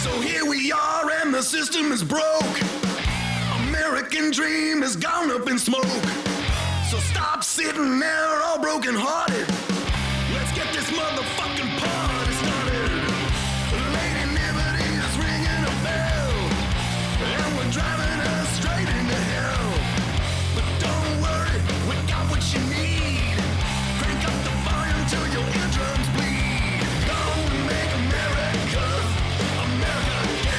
So here we are and the system is broke. American dream has gone up in smoke. So stop sitting there all broken hearted. Let's get this motherfucking party started. Lady Liberty is ringing a bell, and we're driving us straight into hell. But don't worry, we got what you need. Crank up the volume till your eardrums bleed. Gonna make America again.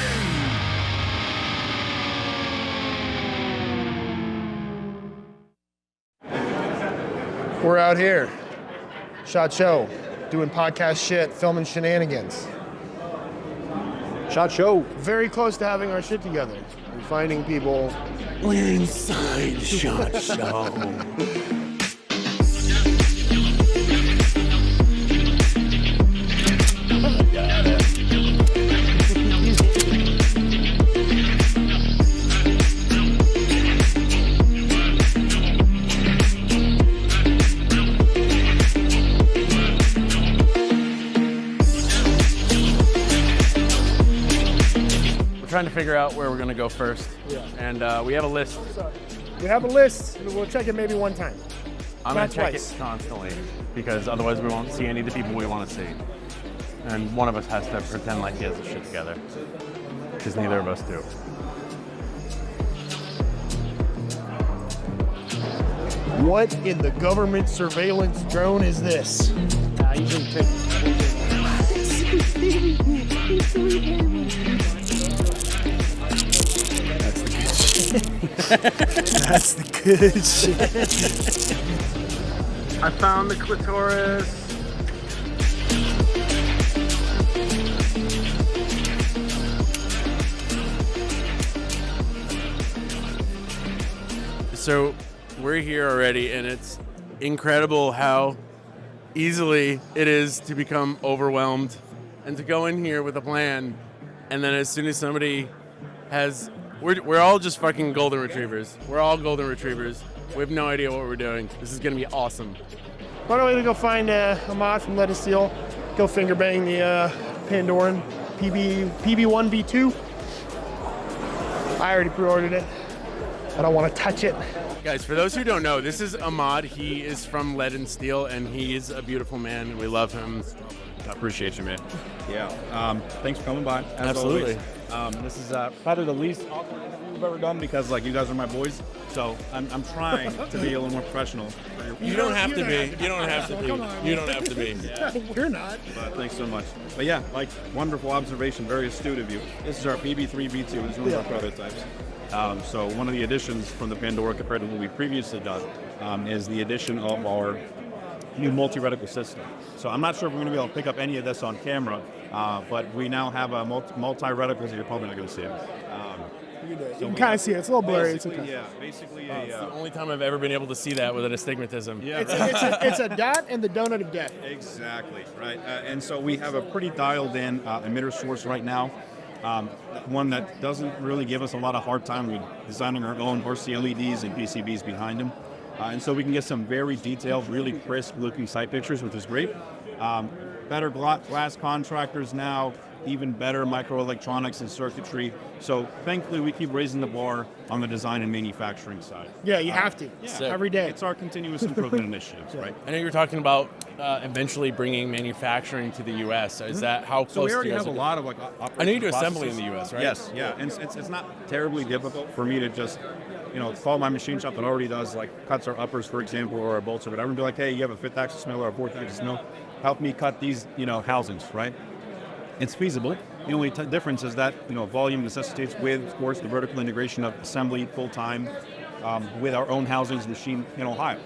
We're out here, SHOT Show, doing podcast shit, filming shenanigans. SHOT Show. Very close to having our shit together and finding people. We're inside SHOT Show. Trying to figure out where we're going to go first. Yeah. And we have a list. So, we have a list. We'll check it maybe one time. I'm going to check twice. it constantly because otherwise we won't see any of the people we want to see. And one of us has to pretend like he has his shit together because neither of us do. What in the government surveillance drone is this? I usually pick. That's the good shit. I found the clitoris. So we're here already, and it's incredible how easily it is to become overwhelmed and to go in here with a plan, and then as soon as somebody has, we're all just fucking golden retrievers. We're all golden retrievers. We have no idea what we're doing. This is gonna be awesome. Why don't we go find a mod from Lead and Steel, go finger bang the Pandoran PB1V2. I already pre-ordered it. I don't want to touch it. Guys, for those who don't know, this is Ahmad. He is from Lead and Steel, and he is a beautiful man, and we love him. I appreciate you, man. Yeah. Thanks for coming by. As Absolutely. Always. This is probably the least awkward interview we've ever done because, like, you guys are my boys. So I'm trying to be a little more professional. You don't have to be. You don't have to be. You don't have to be. You're not. But thanks so much. But yeah, like, wonderful observation. Very astute of you. This is our PB3V2. This is one of our prototypes. So one of the additions from the Pandora compared to what we previously done is the addition of our new multi-reticle system. So I'm not sure if we're going to be able to pick up any of this on camera, but we now have a multi-reticles that you're probably not going to see. You can kind of see it. It's a little blurry. Basically, yeah. Basically, It's the only time I've ever been able to see that without astigmatism. yeah. It's a dot and the donut of death. Exactly, right. And so we have a pretty dialed-in emitter source right now. One that doesn't really give us a lot of hard time with designing our own RC LEDs and PCBs behind them. And so we can get some very detailed, really crisp looking sight pictures, which is great. Better glass contractors now, even better microelectronics and circuitry. So thankfully we keep raising the bar on the design and manufacturing side. Yeah, you have to. Sick. Every day. It's our continuous improvement initiatives, right? I know you were talking about eventually bringing manufacturing to the U.S. Is that how close So we already to you have a guys are? lot of like. I know you do operational assembly in processes. the U.S., right? Yes, yeah, and it's not terribly difficult for me to just, call my machine shop that already does like cuts our uppers, for example, or our bolts or whatever, and be like, hey, you have a 5th axis mill or a 4th axis mill, help me cut these, housings, right? It's feasible. The only difference is that volume necessitates, with of course the vertical integration of assembly full time with our own housings machine in Ohio.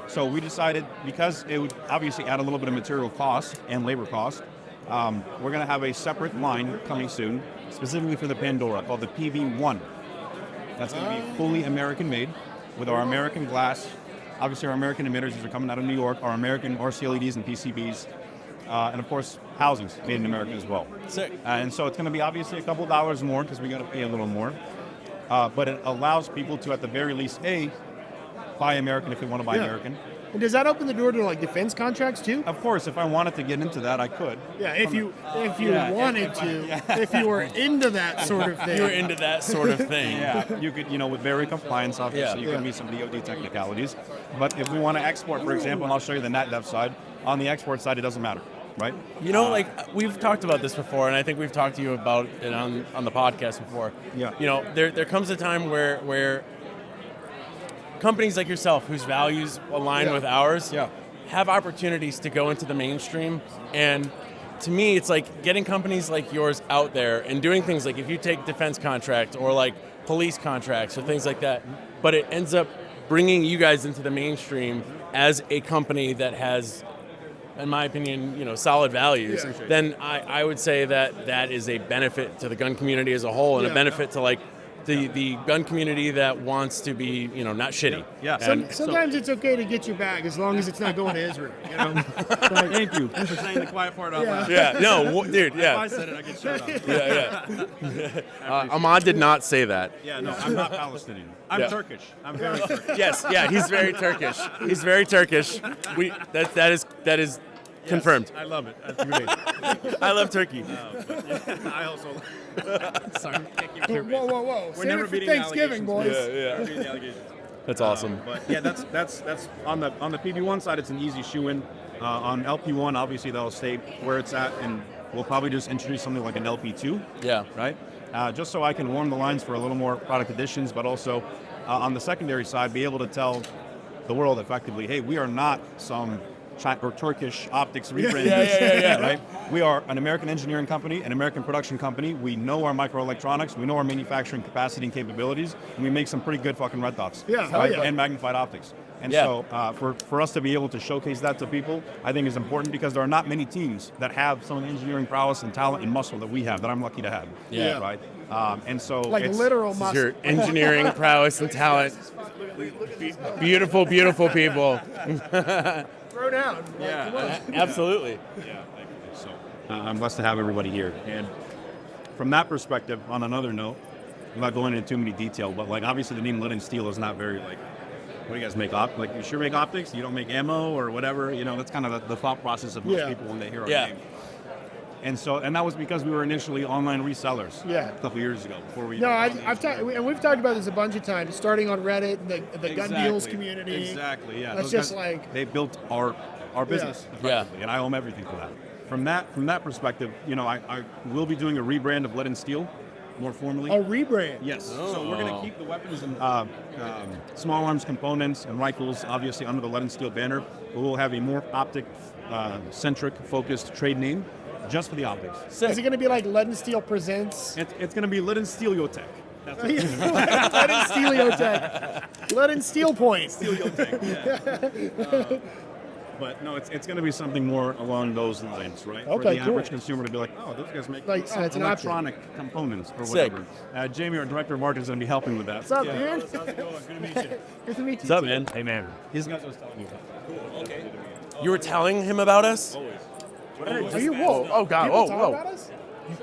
So we decided, because it would obviously add a little bit of material cost and labor cost, we're going to have a separate line coming soon, specifically for the Pandora, called the PB1. That's going to be fully American made, with our American glass. Obviously our American emitters, these are coming out of New York, our American RC LEDs and PCBs, and of course housings made in America as well. Sick. And so it's going to be obviously a couple dollars more because we got to pay a little more, but it allows people to, at the very least, buy American if they want to buy American, And does that open the door to like defense contracts too? Of course, if I wanted to get into that, I could. Yeah, if you wanted to, if you were into that sort of thing. You were into that sort of thing. Yeah, you could, with very compliance officers, you can meet some DoD technicalities. But if we want to export, for example, and I'll show you the net dev side, on the export side, it doesn't matter, right? Like we've talked about this before, and I think we've talked to you about it on the podcast before. Yeah. There comes a time where companies like yourself, whose values align with ours, have opportunities to go into the mainstream. And to me, it's like getting companies like yours out there and doing things like if you take defense contract or like police contracts or things like that, but it ends up bringing you guys into the mainstream as a company that has, in my opinion, solid values, then I would say that is a benefit to the gun community as a whole and a benefit to like the gun community that wants to be, not shitty. Yeah. Sometimes it's okay to get your bag as long as it's not going to Israel. Thank you for saying the quiet part out loud. Yeah, no, dude, If I said it, I get shut up. Ahmad did not say that. Yeah, no, I'm not Palestinian. I'm Turkish. I'm very Turkish. Yes, he's very Turkish. He's very Turkish. That is confirmed. I love it. That's great. I love Turkey. I also. Sorry, Whoa. We're Save never it for beating the Thanksgiving, boys. We're beating the allegations. That's awesome. But yeah, that's on the PB1 side. It's an easy shoe-in. On LP1, obviously that'll stay where it's at, and we'll probably just introduce something like an LP2. Yeah. Right. Just so I can warm the lines for a little more product additions, but also on the secondary side, be able to tell the world effectively, hey, we are not some or Turkish optics rebrand. Yeah. Right? We are an American engineering company, an American production company. We know our microelectronics, we know our manufacturing capacity and capabilities, and we make some pretty good fucking red dots. Right? And magnified optics. And so for us to be able to showcase that to people, I think is important because there are not many teams that have some of the engineering prowess and talent and muscle that we have, that I'm lucky to have. Yeah. Right? And so Like it's, literal muscle. Your engineering prowess and talent. Beautiful, beautiful people. Throw down. Yeah. Come on. Absolutely. Yeah, so I'm blessed to have everybody here. And from that perspective, on another note, I'm not going into too many detail, but like obviously the name Lead and Steel is not very like, what do you guys make like you sure make optics? You don't make ammo or whatever? That's kind of the thought process of most people when they hear our name. And that was because we were initially online resellers a couple years ago before we. No, we've talked about this a bunch of times, starting on Reddit, the gun deals community. Exactly, yeah. That's just like they built our business, effectively, and I owe them everything for that. From that perspective, I will be doing a rebrand of Lead and Steel, more formally. a rebrand. Yes. So we're going to keep the weapons and small arms components and rifles, obviously, under the Lead and Steel banner. But we'll have a more optic-centric, focused trade name just for the optics. Is it going to be like Lead and Steel Presents? It's going to be Lead and Steeliotech. That's Lead and Steeliotech. Lead and Steel Point. Steeliotech, but no, it's going to be something more along those lines, right? For Okay, the cool. average consumer to be like, oh, those guys make Like, so it's an option. electronic components or Sick. whatever. Jamie, our director of marketing, is going to be helping with that. What's up, man? How's it going? Good to meet you. Good to meet you. What's up, man? Hey, man. These guys I was telling you about. Cool. Okay. You were telling him about us? Always. Are you? Whoa. Oh, God. People Whoa, talk whoa. about us?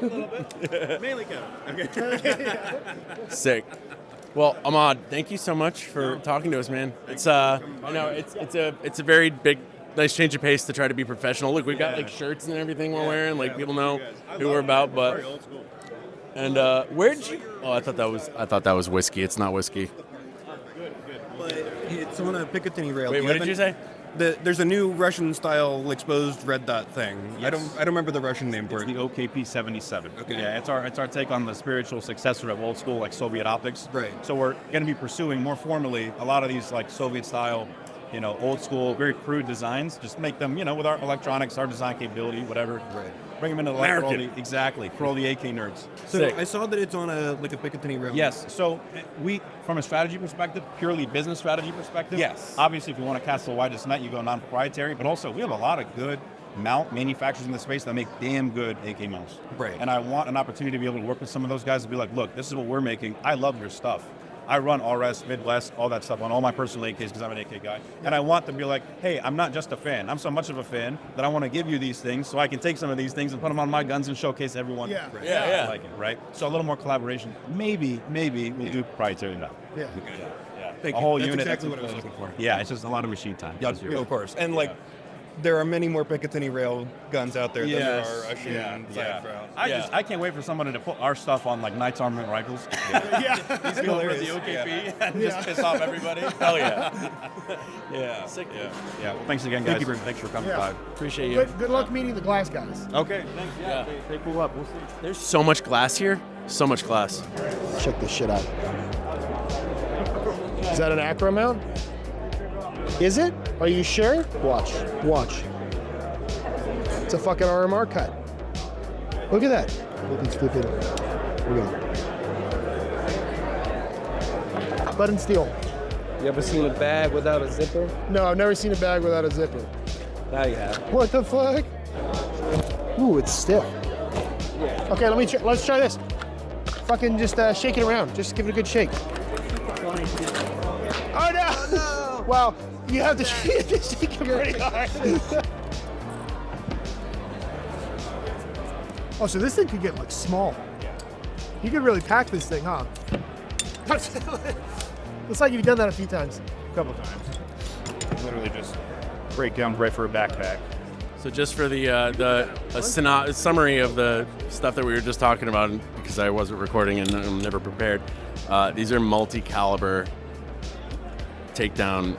A little bit. Mainly Kevin. Okay. Sick. Well, Ahmad, thank you so much for talking to us, man. It's I know it's a very big, nice change of pace to try to be professional. Look, we've got like shirts and everything we're wearing, like people know who we're about. But Very old school. and where'd you? Oh, I thought that was whiskey. It's not whiskey. But it's on a Picatinny rail. Wait, what did you say? There's a new Russian-style exposed red dot thing. I don't remember the Russian name for It's it. the OKP-77. Okay. Yeah, it's our take on the spiritual successor of old school like Soviet optics. Right. So we're going to be pursuing more formally a lot of these like Soviet style, old school, very crude designs. Just make them, with our electronics, our design capability, whatever. Right. Bring them into the light for all the AK nerds. So Sick. I saw that it's on a Picatinny rail. Yes. So we, from a strategy perspective, purely business strategy perspective. Yes. Obviously, if you want to cast the widest net, you go non-proprietary. But also, we have a lot of good mount manufacturers in the space that make damn good AK mounts. Right. And I want an opportunity to be able to work with some of those guys to be like, look, this is what we're making. I love your stuff. I run RS, Midwest, all that stuff on all my personal AKs because I'm an AK guy. And I want to be like, hey, I'm not just a fan. I'm so much of a fan that I want to give you these things so I can take some of these things and put them on my guns and showcase everyone. Yeah. Right. Yeah. Like it, right? So a little more collaboration. Maybe we'll do proprietary now. Yeah. Yeah. Thank a you. whole That's unit. exactly what I was looking for. Yeah, it's just a lot of machine time. Yeah, of course. And like, there are many more Picatinny rail guns out there than there are Ashin side routes. I can't wait for somebody to put our stuff on like Knights Armament rifles. These Go over hilarious. the OKP and just piss off everybody. Hell yeah. Yeah. Sick. Yeah. Well, thanks again, guys. Thank you very much. Thanks for coming Yeah. by. Appreciate you. Good luck meeting the glass guys. Okay. Thanks. Yeah. They pull up. We'll see. There's so much glass here. So much glass. Check this shit out. Is that an acro mount? Is it? Are you sure? Watch. It's a fucking RMR cut. Look at that. Look, let's flip it. Here we go. Button steel. You ever seen a bag without a zipper? No, I've never seen a bag without a zipper. Now you have. What the fuck? Ooh, it's stiff. Okay, let's try this. Fucking just shake it around. Just give it a good shake. Oh no! Well, you have to shake it pretty hard. Oh, so this thing could get like small. You could really pack this thing, huh? Looks like you've done that a few times. A couple times. Literally just break down right for a backpack. So just for the summary of the stuff that we were just talking about, because I wasn't recording and I'm never prepared, these are multi-caliber takedown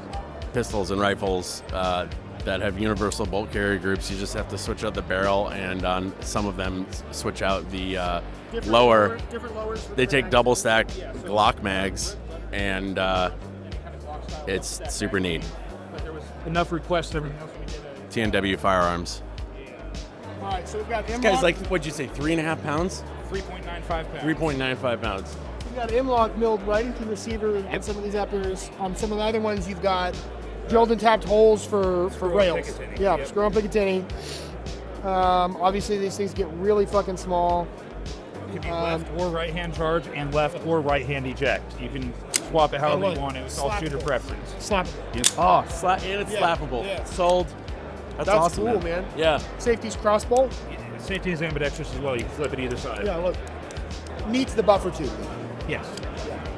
pistols and rifles that have universal bolt carrier groups. You just have to switch out the barrel, and on some of them switch out the lower. Different lowers. They take double stack Glock mags, and it's super neat. Enough requests. Everything else we did. TNW firearms. All right, so we've got This guy's like, what'd you say, 3.5 pounds? 3.95 pounds. 3.95 pounds. You've got M-Lock milled right into the receiver on some of these uppers. On some of the other ones, you've got drilled and tapped holes for rails. Picatinny, Yeah, yep. screw on Picatinny. Obviously, these things get really fucking small. It could be left or right hand charge and left or right hand eject. You can swap it however you want. It's all shooter preference. Slap it. Oh, and it's Yeah, slappable. yeah. Sold. That's awesome, cool, man. Yeah. Safety's crossbolt. Safety is ambidextrous as well. You can flip it either side. Yeah, look. Needs the buffer tube. Yes.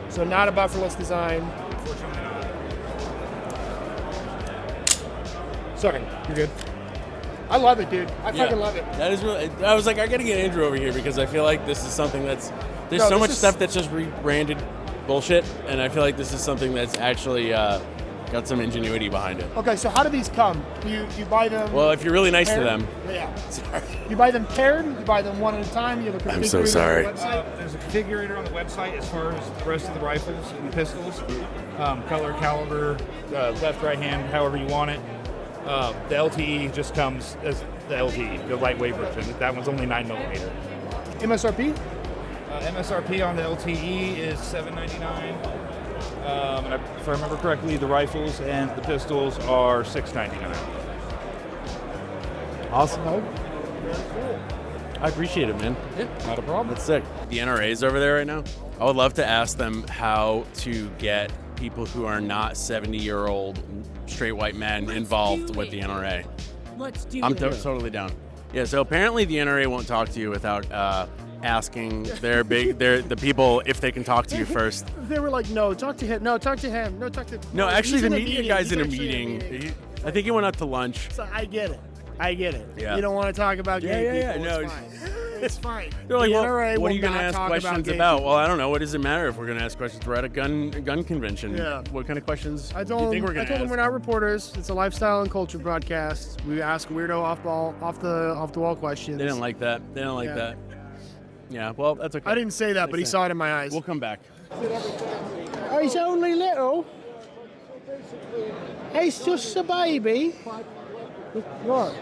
So not a bufferless design. Unfortunately not. Sorry, you're good. I love it, dude. I fucking love it. That is really. I was like, I gotta get Andrew over here because I feel like this is something that's. There's No, so this much is- stuff that's just rebranded bullshit, and I feel like this is something that's actually got some ingenuity behind it. Okay, so how do these come? You buy them. Well, if you're really nice to paired? them. Yeah. Sorry. You buy them paired. You buy them one at a time. You have a I'm so configurator sorry. on the website. There's a configurator on the website as far as the rest of the rifles and the pistols. Color, caliber, left, right hand, however you want it. The LTE just comes as the LTE, the lightweight version. That one's only 9mm. MSRP. MSRP on the LTE is $799. And if I remember correctly, the rifles and the pistols are $699. Awesome. I appreciate it, man. Yeah, not a problem. That's sick. The NRA's over there right now. I would love to ask them how to get people who are not 70-year-old straight white men involved with the NRA. Let's do I'm totally down. Yeah, so apparently the NRA won't talk to you without asking the people if they can talk to you first. They were like, no, talk to him. No, talk to him. No, talk to. No, actually, He's the in a media meeting. guy's He's in a actually meeting. I think he went out to lunch. So I get it. Yeah. You don't want to talk about gay Yeah, people. no, It's fine. It's fine. They're like, the well, NRA what are you will going to not ask talk questions gay about? people. Well, I don't know. What does it matter if we're going to ask questions? We're at a gun convention. Yeah. What kind of questions I do you told think we're them going to ask? we're not reporters. It's a lifestyle and culture broadcast. We ask weirdo off the wall questions. They didn't like that. They didn't like Yeah. that. Yeah, well, that's okay. I didn't say that, but he saw it in my eyes. We'll come back. Oh, he's only little. He's just a baby. What?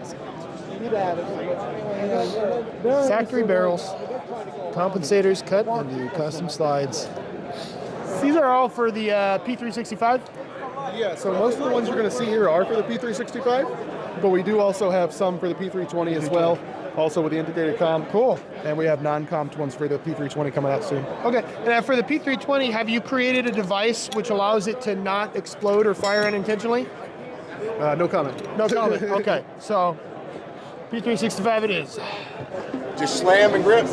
Factory barrels, compensators cut into custom slides. These are all for the P365. Yeah, so most of the ones you're going to see here are for the P365, but we do also have some for the P320 as well, also with the integrated comm. Cool. And we have non-commed ones for the P320 coming out soon. Okay, and for the P320, have you created a device which allows it to not explode or fire unintentionally? No comment. No comment. Okay, so P365 it is. Just slam and grip.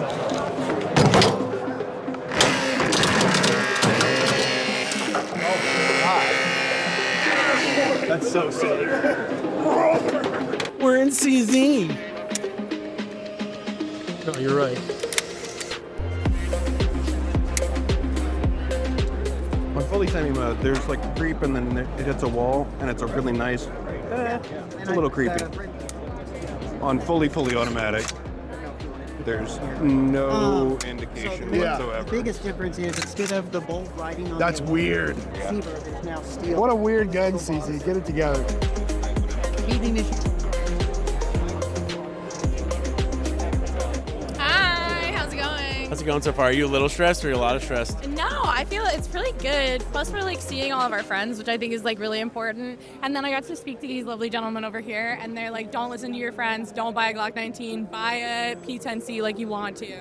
so sick. We're in CZ. No, you're right. On fully semi mode, there's like creep and then it hits a wall, and it's a really nice. It's a little creepy. On fully automatic, there's no indication whatsoever. The biggest difference is instead of the bolt riding on That's the weird. receiver, it's now steel. What a weird gun, CZ. Get it together. Evening issue. Hi, how's it going? How's it going so far? Are you a little stressed or are you a lot of stressed? No, I feel it's really good. Plus, we're like seeing all of our friends, which I think is like really important. And then I got to speak to these lovely gentlemen over here, and they're like, "Don't listen to your friends. Don't buy a Glock 19. Buy a P10C like you want to."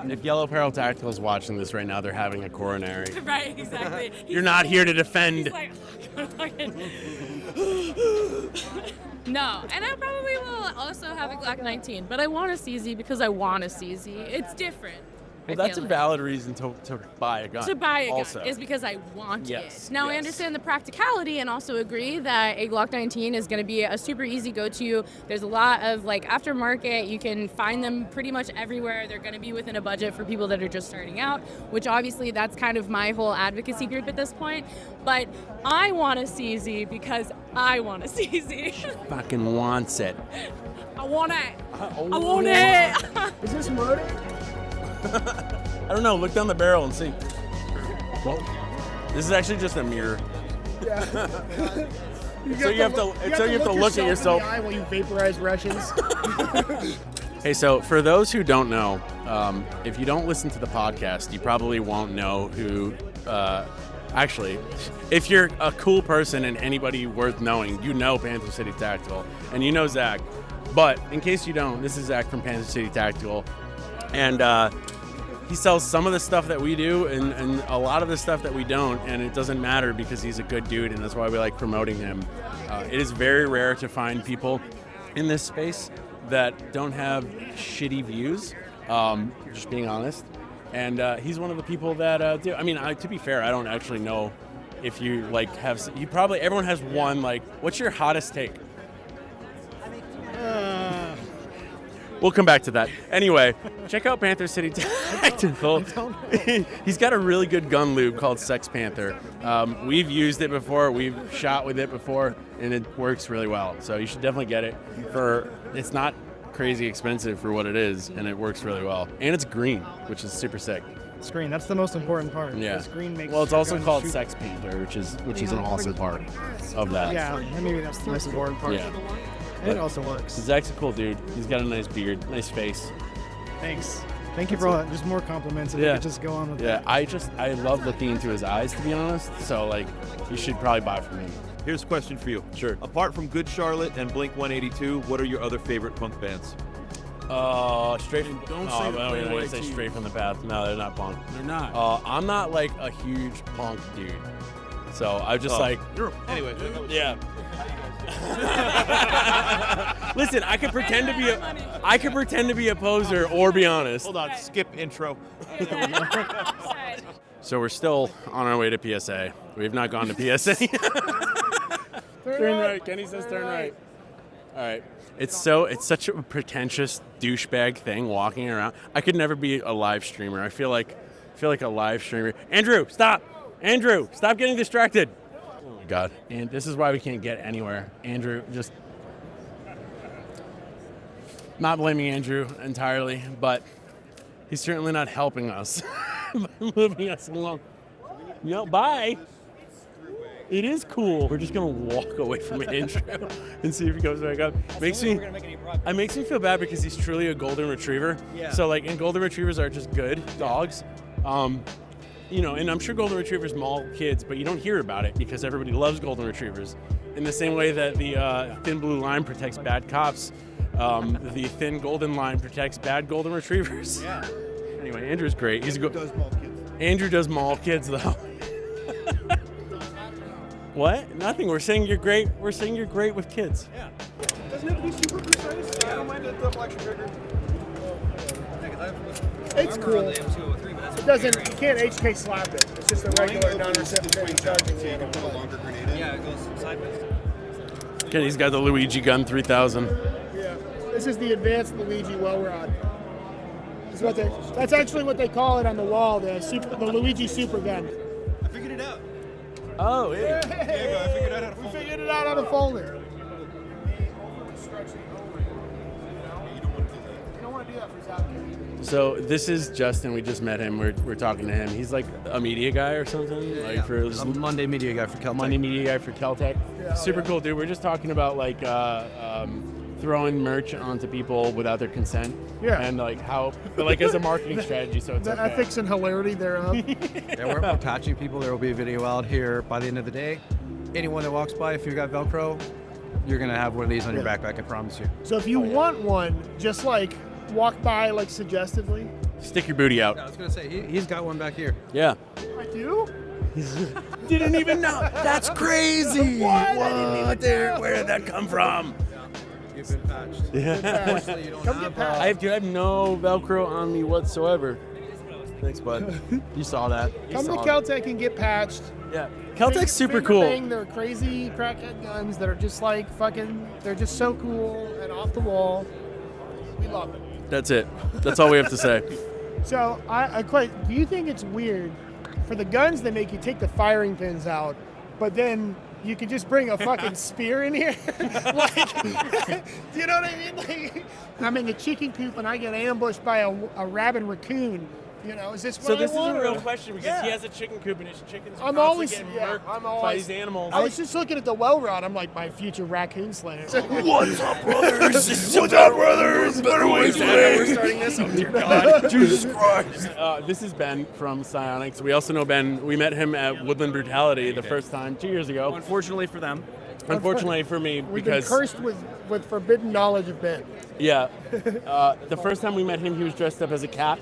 If Yellow Peril Tactical is watching this right now, they're having a coronary. Right, exactly. You're not here to defend. He's like, no, and I probably will also have a Glock 19, but I want a CZ because I want a CZ. It's different. Well, I that's a feel like. valid reason to buy a gun. To buy a also. gun is because I want Yes, it. Now, I yes. understand the practicality and also agree that a Glock 19 is going to be a super easy go-to. There's a lot of like aftermarket. You can find them pretty much everywhere. They're going to be within a budget for people that are just starting out, which obviously that's kind of my whole advocacy group at this point. But I want a CZ because I want a CZ. Fucking wants it. I want it. I want it. Is this murder? I don't know. Look down the barrel and see. Well, this is actually just a mirror. So you have to look at yourself. In the eye while you vaporize Russians. Hey, so for those who don't know, if you don't listen to the podcast, you probably won't know who. Actually, if you're a cool person and anybody worth knowing, you know Panther City Tactical, and you know Zach. But in case you don't, this is Zach from Panther City Tactical, and he sells some of the stuff that we do and a lot of the stuff that we don't, and it doesn't matter because he's a good dude, and that's why we like promoting him. It is very rare to find people in this space that don't have shitty views, just being honest. And he's one of the people that do. I mean, to be fair, I don't actually know if you like have. You probably everyone has one. Like, what's your hottest take? We'll come back to that. Anyway, check out Panther City Tactical. He's got a really good gun lube called Sex Panther. We've used it before. We've shot with it before, and it works really well. So you should definitely get it. It's not crazy expensive for what it is, and it works really well. And it's green, which is super sick. Screen. That's the most important part. Yeah. This green makes Well, it's also guns called shoot- Sex Panther, which is an awesome part of that. Yeah, maybe that's the most important part. Yeah. And it also works. Zach's a cool dude. He's got a nice beard, nice face. Thanks. Thank you for all that. Just more compliments. If you could just go on with Yeah, that. I love looking into his eyes, to be honest. So, like, you should probably buy from him. Here's a question for you. Sure. Apart from Good Charlotte and Blink-182, what are your other favorite punk bands? Straight from... Don't say I the don't plain even white say tee. straight from the path. No, they're not punk. They're not. I'm not, like, a huge punk dude. So, I just, Anyway. Yeah. Listen, I could pretend to be a poser or be honest. Hold on, skip intro. So we're still on our way to PSA. We've not gone to PSA. Turn right. Kenny says turn right. All right. It's such a pretentious douchebag thing walking around. I could never be a live streamer. I feel like a live streamer. Andrew, stop. Andrew, stop getting distracted. Oh my God. And this is why we can't get anywhere. Andrew, just not blaming Andrew entirely, but he's certainly not helping us. Moving us along. Bye. It is cool. We're just gonna walk away from Andrew and see if he goes back up. It makes me feel bad because he's truly a golden retriever. Yeah. So and golden retrievers are just good dogs. And I'm sure golden retrievers maul kids, but you don't hear about it because everybody loves golden retrievers. In the same way that the thin blue line protects bad cops, the thin golden line protects bad golden retrievers. Yeah. Anyway, Andrew's great. Does maul kids. Andrew does maul kids though. What? Nothing. We're saying you're great. We're saying you're great with kids. Yeah. Doesn't have to be super precise. I don't mind a double action trigger. It's cool. It doesn't. You can't HK slap it. It's just a regular non-reciprocating charging So you can handle. put a longer grenade in. Yeah, it goes sideways. Okay, he's got the Luigi Gun 3000. Yeah. This is the advanced Luigi well rod. That's actually what they call it on the wall, the Luigi Super Gun. I figured it out. Oh, yeah. There you go. I figured out how to We fold figured it out how to fold it. You don't want to do that for South. So this is Justin. We just met him. We're talking to him. He's like a media guy or something. For a Monday media guy for Kel-Tec. Monday media guy for Kel-Tec. Super cool, dude. We're just talking about like throwing merch onto people without their consent. Yeah. And like how, but like as a marketing strategy, so it's The okay. ethics and hilarity thereof. Yeah, we're patching people. There will be a video out here by the end of the day. Anyone that walks by, if you've got Velcro, you're going to have one of these on your backpack, I promise you. So if you want one, just like walk by like suggestively. Stick your booty out. I was going to say, he's got one back here. Yeah. I do? Didn't even know. That's crazy. What? Dude, where did that come from? You've been patched. Yeah. Obviously, you don't have I have no Velcro on me whatsoever. Thanks, bud. You saw that. Come to Kel-Tec and get patched. Yeah. Kel-Tec's super Finger cool. bang, they're crazy crackhead guns that are just like fucking, they're just so cool and off the wall. We love it. That's it. That's all we have to say. So, do you think it's weird for the guns they make you take the firing pins out, but then you can just bring a fucking spear in here? Like, do you know what I mean? Like, I'm in the chicken coop and I get ambushed by a rabid raccoon. You know, is this what So I this is want, a real or- question because he has a chicken coop and his chickens are I'm constantly always, getting yeah, murked I'm by always. these animals. I was just looking at the well rod. I'm like, my future raccoon slayer. What's up, brothers? What's up, brothers? Better ways to We're live. starting this? Oh, dear God. Jesus Christ. This is Ben from Psionics. We also know Ben. We met him at Woodland Brutality the first time 2 years ago. Unfortunately for them. Unfortunately for me, We've because been cursed with forbidden knowledge of Ben. yeah, the first time we met him, he was dressed up as a cat.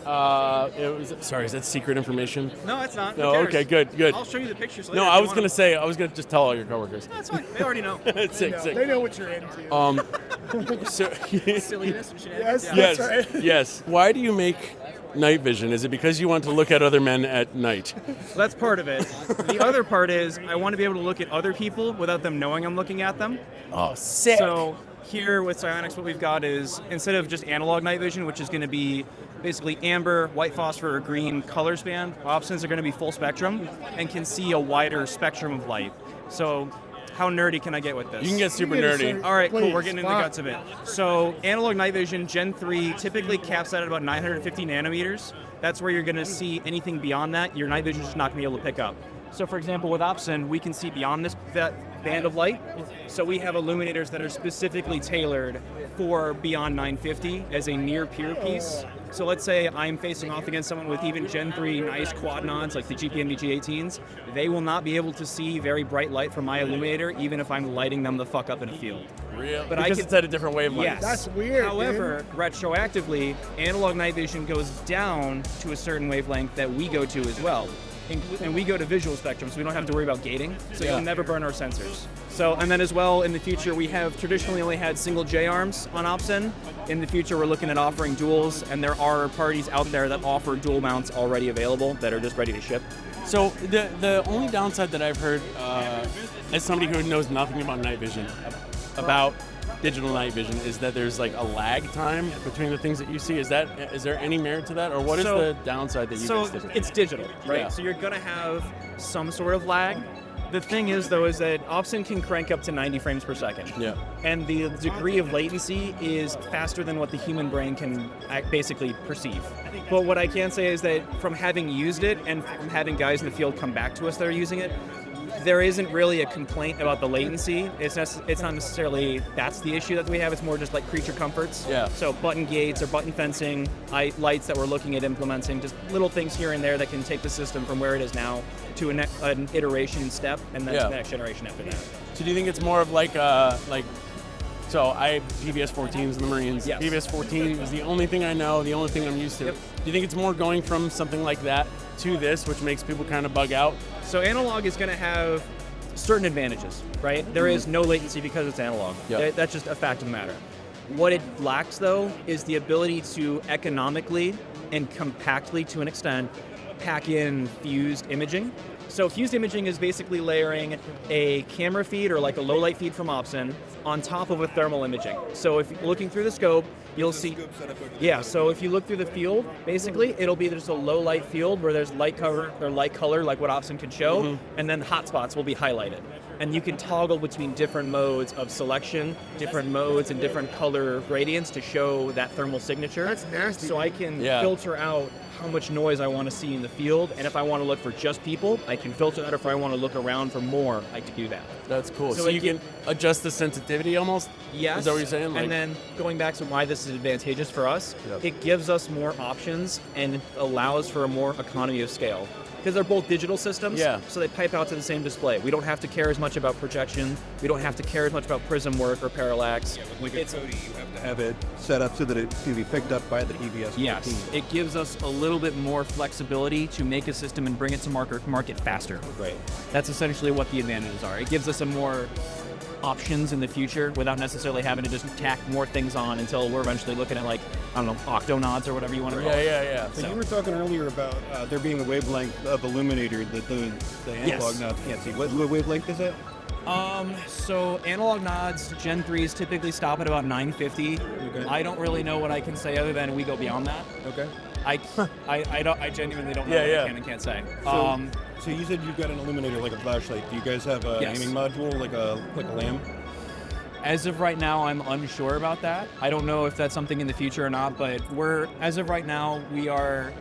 It was sorry, is that secret information? No, it's not. No, okay, good. I'll show you the pictures later. No, if I you was wanna- gonna just tell all your coworkers. That's fine. They already know. Sick. They know what you're into. So, Silliness and shit. Yes, Yeah. that's right. yes. Why do you make night vision? Is it because you want to look at other men at night? That's part of it. The other part is I want to be able to look at other people without them knowing I'm looking at them. Oh, sick. So here with Psionics, what we've got is instead of just analog night vision, which is going to be basically amber, white phosphor, or green color span, options are going to be full spectrum and can see a wider spectrum of light. So how nerdy can I get with this? You can get super You get nerdy. it, All right, cool. Please, We're getting into the fine. guts of it. So analog night vision Gen 3 typically caps out at about 950 nanometers. That's where you're going to see anything beyond that. Your night vision is not going to be able to pick up. So for example, with Opsin, we can see beyond that band of light. So we have illuminators that are specifically tailored for beyond 950 as a near peer piece. So let's say I'm facing off against someone with even Gen 3 nice quad nods like the GPM G18s. They will not be able to see very bright light from my illuminator even if I'm lighting them the fuck up in a field. Real? But Because I can, it's at a different wavelength. Yes. That's weird, However, retroactively, analog night vision goes down to a certain wavelength that we go to as well. And we go to visual spectrum, so we don't have to worry about gating, so Yeah. you'll never burn our sensors. So, and then as well, in the future, we have traditionally only had single J-arms on Opsin. In the future, we're looking at offering duals, and there are parties out there that offer dual mounts already available that are just ready to ship. So the only downside that I've heard, as somebody who knows nothing about night vision, about digital night vision, is that there's like a lag time between the things that you see. Is there any merit to that, or what is So- the downside that you So guys did? it's digital, right? Yeah. So you're gonna have some sort of lag. The thing is, though, is that Opsin can crank up to 90 frames per second. Yeah. And the degree of latency is faster than what the human brain can basically perceive. But what I can say is that from having used it and from having guys in the field come back to us that are using it, there isn't really a complaint about the latency. It's not necessarily that's the issue that we have. It's more just like creature comforts. Yeah. So button gates or button fencing, lights that we're looking at implementing, just little things here and there that can take the system from where it is now to an iteration step and then Yeah. to the next generation after that. So do you think it's more of so I have PVS 14s in the Marines. Yes. PVS 14 is the only thing I know, the only thing I'm used to. Yep. Do you think it's more going from something like that to this, which makes people kind of bug out? So analog is going to have certain advantages, right? There is no latency because it's analog. Yeah. That's just a fact of the matter. What it lacks, though, is the ability to economically and compactly, to an extent, pack in fused imaging. So fused imaging is basically layering a camera feed or like a low light feed from Opsin on top of a thermal imaging. So if you're looking through the scope, you'll see. Yeah, so if you look through the field, basically it'll be just a low light field where there's light cover or light color like what Opsin can show, and then hotspots will be highlighted. And you can toggle between different modes of selection, different modes and different color gradients to show that thermal signature. That's nasty. So I can filter out how much noise I want to see in the field, and if I want to look for just people, I can filter that. If I want to look around for more, I can do that. That's cool. So you can adjust the sensitivity almost? Yes. Is that what you're saying? And then going back to why this is advantageous for us, it gives us more options and it allows for a more economy of scale. Because they're both digital systems, so they pipe out to the same display. We don't have to care as much about projection. We don't have to care as much about prism work or parallax. Like a Cody, you have to have it set up so that it can be picked up by the EVS. Yes, it gives us a little bit more flexibility to make a system and bring it to market faster. Right. That's essentially what the advantages are. It gives us a more options in the future without necessarily having to just tack more things on until we're eventually looking at, like, I don't know, octonods or whatever you want to call it. Yeah. So you were talking earlier about there being a wavelength of illuminator that the analog nods can't see. What wavelength is that? So analog nods, Gen 3s typically stop at about 950. Okay. I don't really know what I can say other than we go beyond that. Okay. I genuinely don't know what I can and can't say. So you said you've got an illuminator like a flashlight. Do you guys have an aiming module like a lamp? As of right now, I'm unsure about that. I don't know if that's something in the future or not, but as of right now, we are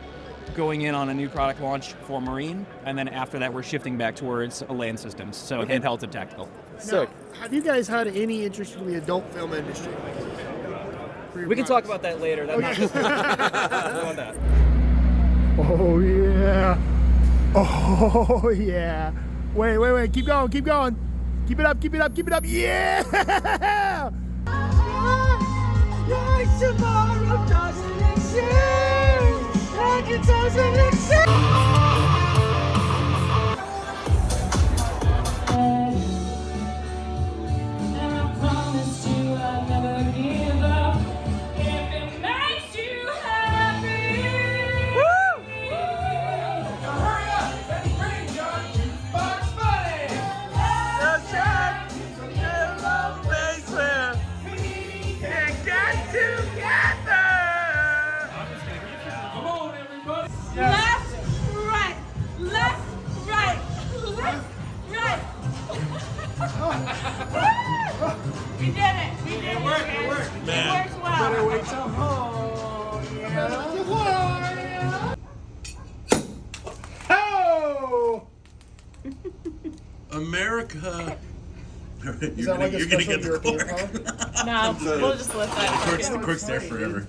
going in on a new product launch for Marine, and then after that, we're shifting back towards a land systems, so handheld and tactical. Sick. Now, have you guys had any interest in the adult film industry? We can talk about that later. That's not just about that. Oh yeah. Oh yeah. Wait. Keep going. Keep it up. Yeah! Like tomorrow doesn't exist. Like it doesn't exist. We did it. It worked. Man. It worked well. Better wait till home. Oh! America. Is that like a special European car? No, we'll just let that. The cork's there forever.